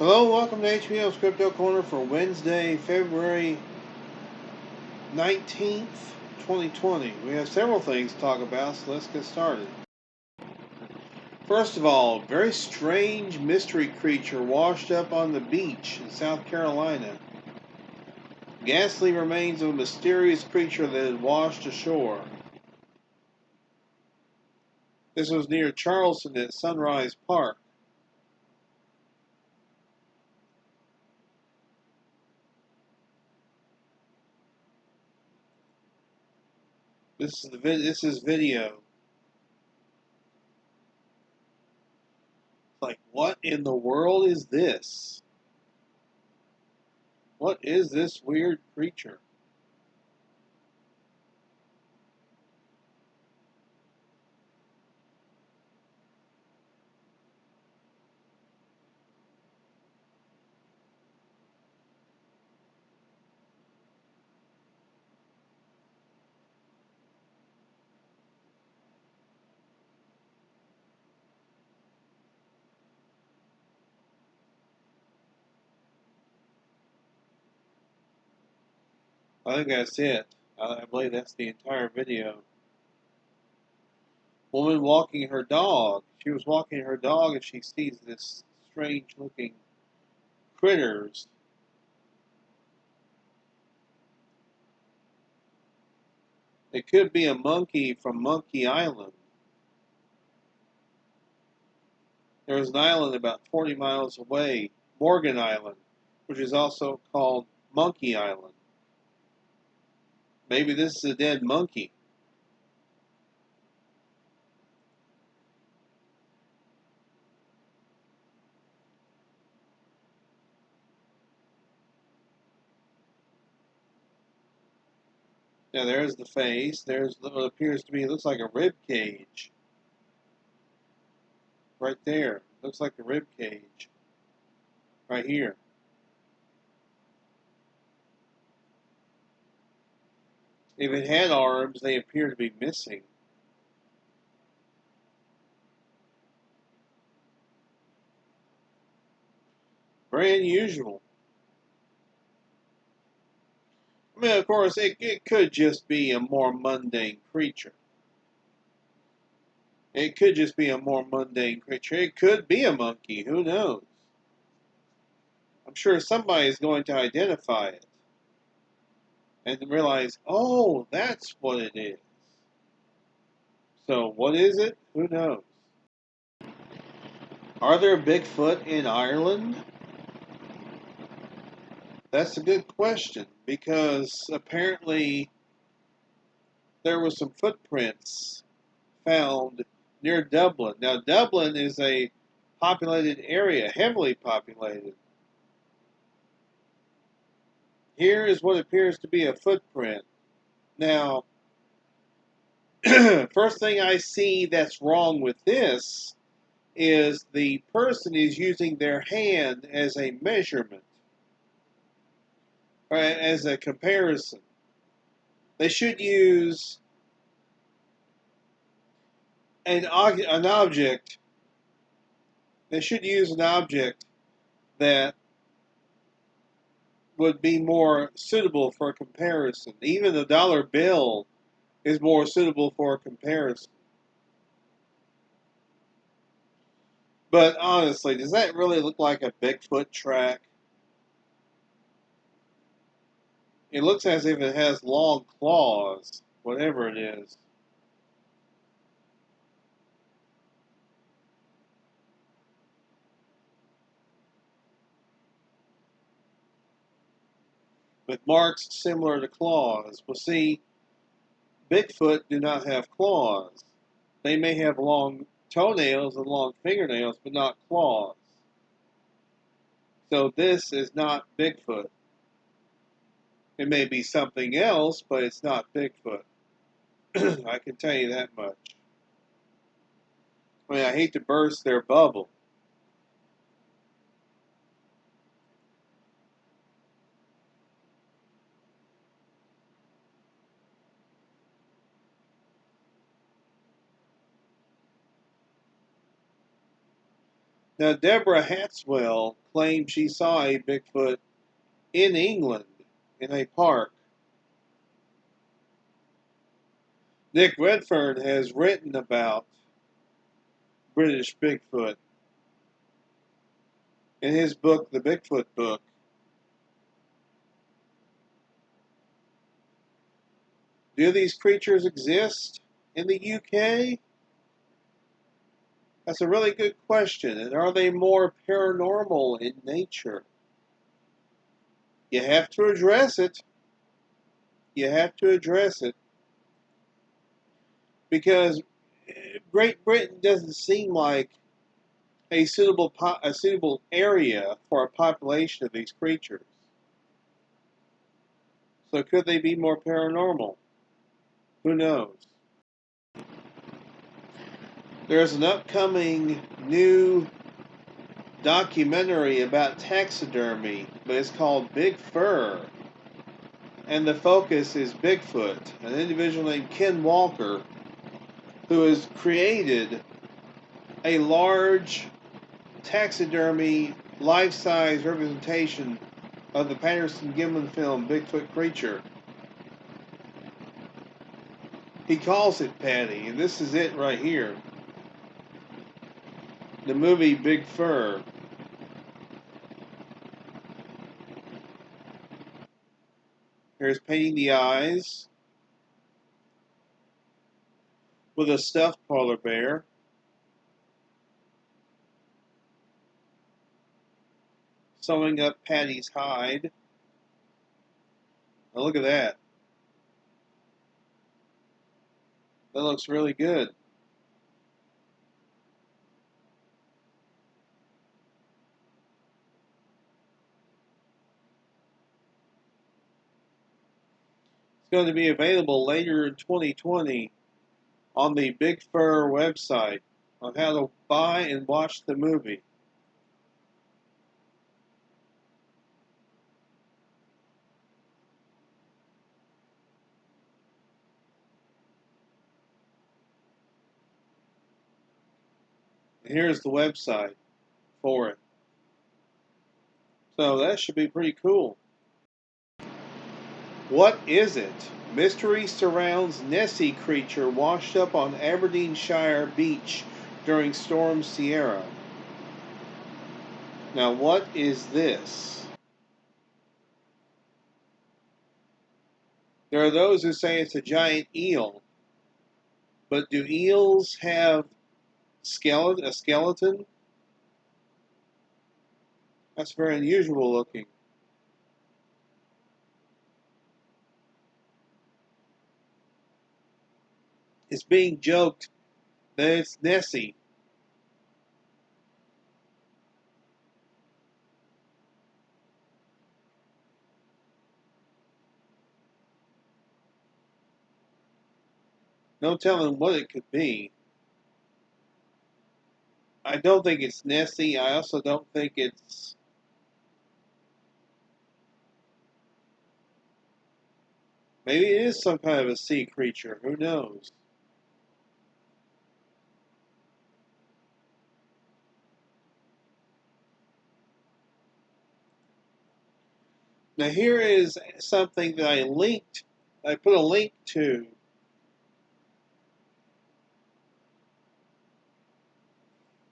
Hello, welcome to HBMs Crypto-Corner for Wednesday, February 19th, 2020. We have several things to talk about, so let's get started. First of all, very strange mystery creature washed up on the beach in South Carolina. Ghastly remains of a mysterious creature that had washed ashore. This was near Charleston at Sunrise Park. This is video. Like, what in the world is this? What is this weird creature? I think that's it. I believe that's the entire video. Woman walking her dog. She was walking her dog and she sees this strange looking critters. It could be a monkey from Monkey Island. There's an island about 40 miles away, Morgan Island, which is also called Monkey Island. Maybe this is a dead monkey. Now there's the face. There's what appears to be, looks like a rib cage. Right there. Looks like a rib cage. Right here. If it had arms, they appear to be missing. Very unusual. I mean, of course, it could just be a more mundane creature. It could just be a more mundane creature. It could be a monkey. Who knows? I'm sure somebody is going to identify it and realize, oh, that's what it is. So, what is it? Who knows? Are there Bigfoot in Ireland? That's a good question because apparently there were some footprints found near Dublin. Now, Dublin is a populated area, heavily populated. Here is what appears to be a footprint. Now, first thing I see that's wrong with this is the person is using their hand as a measurement, or as a comparison. They should use an object. They should use an object that would be more suitable for a comparison. Even the dollar bill is more suitable for a comparison. But honestly, does that really look like a Bigfoot track? It looks as if it has long claws, whatever it is. With marks similar to claws. Well, see, Bigfoot do not have claws. They may have long toenails and long fingernails, but not claws. So this is not Bigfoot. It may be something else, but it's not Bigfoot. I can tell you that much. I mean, I hate to burst their bubble. Now, Deborah Hatswell claimed she saw a Bigfoot in England in a park. Nick Redfern has written about British Bigfoot in his book, The Bigfoot Book. Do these creatures exist in the UK? That's a really good question. And are they more paranormal in nature? You have to address it. You have to address it. Because Great Britain doesn't seem like a suitable area for a population of these creatures. So could they be more paranormal? Who knows? There's an upcoming new documentary about taxidermy, but it's called Big Fur. And the focus is Bigfoot, an individual named Ken Walker, who has created a large taxidermy, life-size representation of the Patterson-Gimlin film Bigfoot Creature. He calls it Patty, and this is it right here. The movie Big Fur. Here's painting the eyes with a stuffed polar bear. Sewing up Patty's hide. Now look at that. That looks really good. It's going to be available later in 2020 on the Big Fur website on how to buy and watch the movie. And here's the website for it. So that should be pretty cool. What is it? Mystery surrounds Nessie creature washed up on Aberdeenshire beach during Storm Sierra. Now what is this? There are those who say it's a giant eel. But do eels have a skeleton? That's very unusual looking. It's being joked that it's Nessie. No telling what it could be. I don't think it's Nessie. I also don't think it's... Maybe it is some kind of a sea creature. Who knows? Now here is something that I put a link to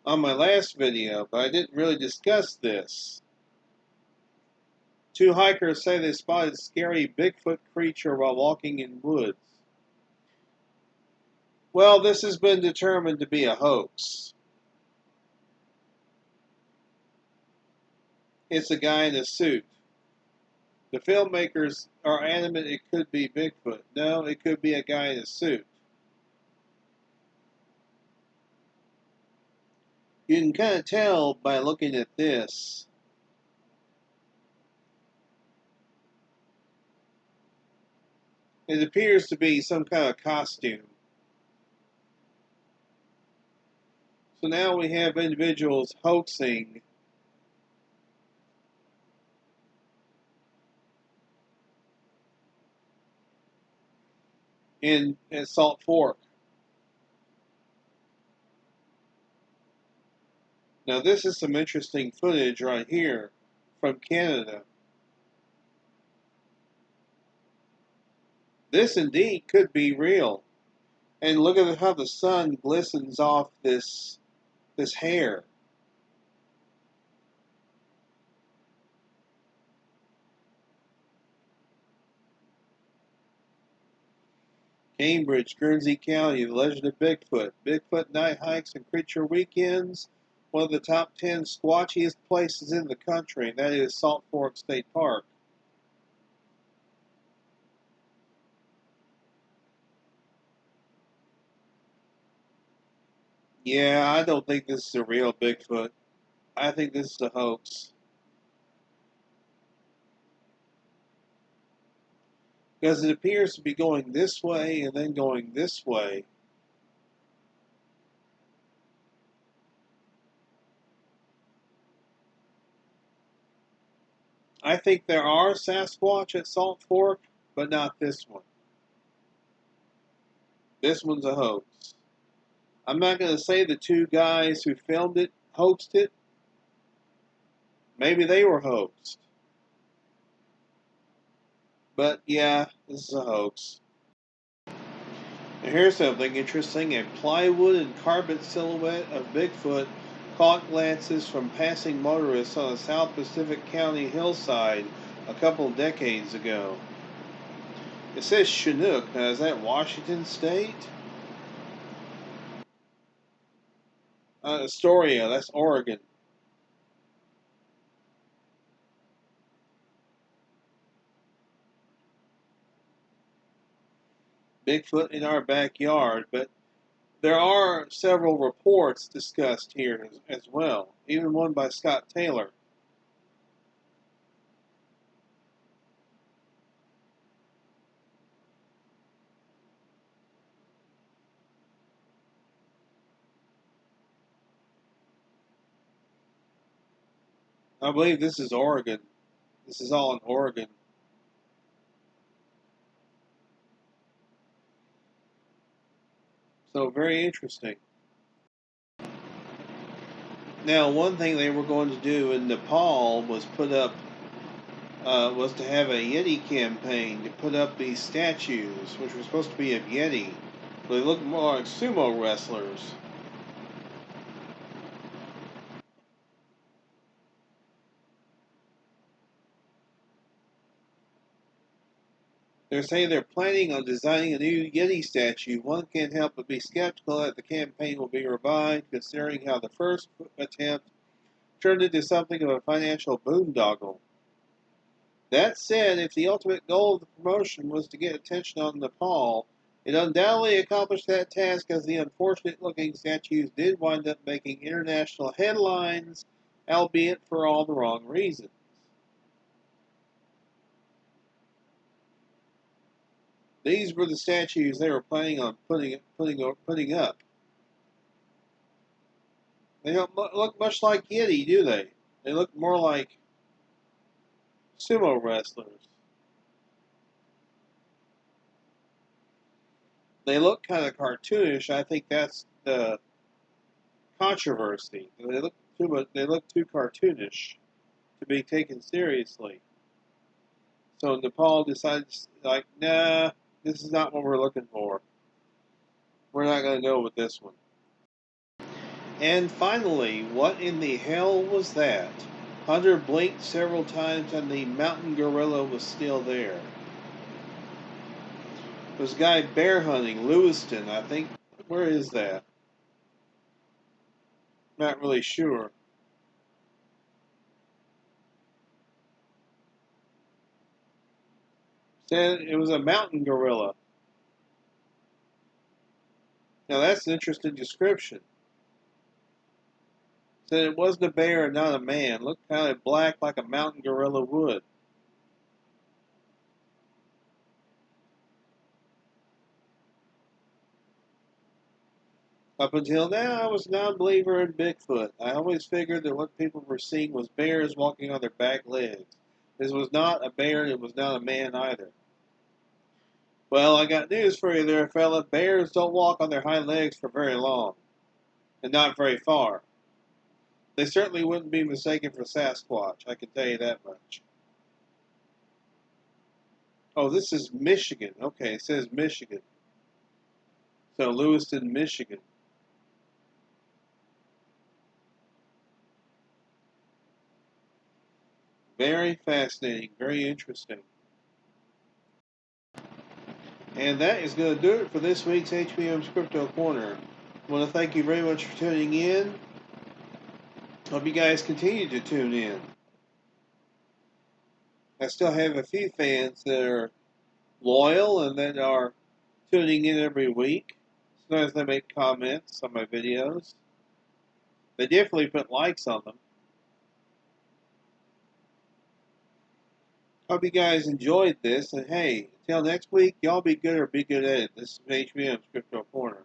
on my last video, but I didn't really discuss this. Two hikers say they spotted a scary Bigfoot creature while walking in woods. Well, this has been determined to be a hoax. It's a guy in a suit. The filmmakers are adamant it could be Bigfoot. No, it could be a guy in a suit. You can kind of tell by looking at this. It appears to be some kind of costume. So now we have individuals hoaxing at Salt Fork. Now this is some interesting footage right here from Canada. This indeed could be real. And look at how the sun glistens off this hair. Cambridge, Guernsey County, The Legend of Bigfoot. Bigfoot night hikes and creature weekends. One of the top 10 squatchiest places in the country, and that is Salt Fork State Park. Yeah, I don't think this is a real Bigfoot. I think this is a hoax. Because it appears to be going this way and then going this way. I think there are Sasquatch at Salt Fork, but not this one. This one's a hoax. I'm not going to say the two guys who filmed it hoaxed it. Maybe they were hoaxed. But yeah, this is a hoax. Now here's something interesting. A plywood and carpet silhouette of Bigfoot caught glances from passing motorists on a South Pacific County hillside a couple of decades ago. It says Chinook. Now, is that Washington State? Astoria, that's Oregon. Bigfoot in our backyard, but there are several reports discussed here as well, even one by Scott Taylor. I believe this is Oregon. This is all in Oregon. So very interesting. Now, one thing they were going to do in Nepal was was to have a Yeti campaign to put up these statues, which were supposed to be of Yeti. They look more like sumo wrestlers. They're saying they're planning on designing a new Yeti statue. One can't help but be skeptical that the campaign will be revived, considering how the first attempt turned into something of a financial boondoggle. That said, if the ultimate goal of the promotion was to get attention on Nepal, it undoubtedly accomplished that task, as the unfortunate looking statues did wind up making international headlines, albeit for all the wrong reasons. These were the statues they were planning on putting up. They don't look much like Yeti, do they? They look more like sumo wrestlers. They look kind of cartoonish. I think that's the controversy. They look too cartoonish to be taken seriously. So Nepal decided, like, nah, this is not what we're looking for. We're not going to go with this one. And finally, what in the hell was that? Hunter blinked several times and the mountain gorilla was still there. This guy bear hunting, Lewiston, I think. Where is that? Not really sure. Said it was a mountain gorilla. Now that's an interesting description. Said it wasn't a bear and not a man. Looked kind of black like a mountain gorilla would. Up until now, I was a non-believer in Bigfoot. I always figured that what people were seeing was bears walking on their back legs. This was not a bear, and it was not a man either. Well, I got news for you there, fella. Bears don't walk on their hind legs for very long, and not very far. They certainly wouldn't be mistaken for Sasquatch, I can tell you that much. Oh, this is Michigan. Okay, it says Michigan. So, Lewiston, Michigan. Very fascinating, very interesting. And that is going to do it for this week's HBM's Crypto Corner. I want to thank you very much for tuning in. Hope you guys continue to tune in. I still have a few fans that are loyal and that are tuning in every week. Sometimes they make comments on my videos. They definitely put likes on them. Hope you guys enjoyed this. And hey, until next week, y'all be good or be good at it. This is HBM's Crypto Corner.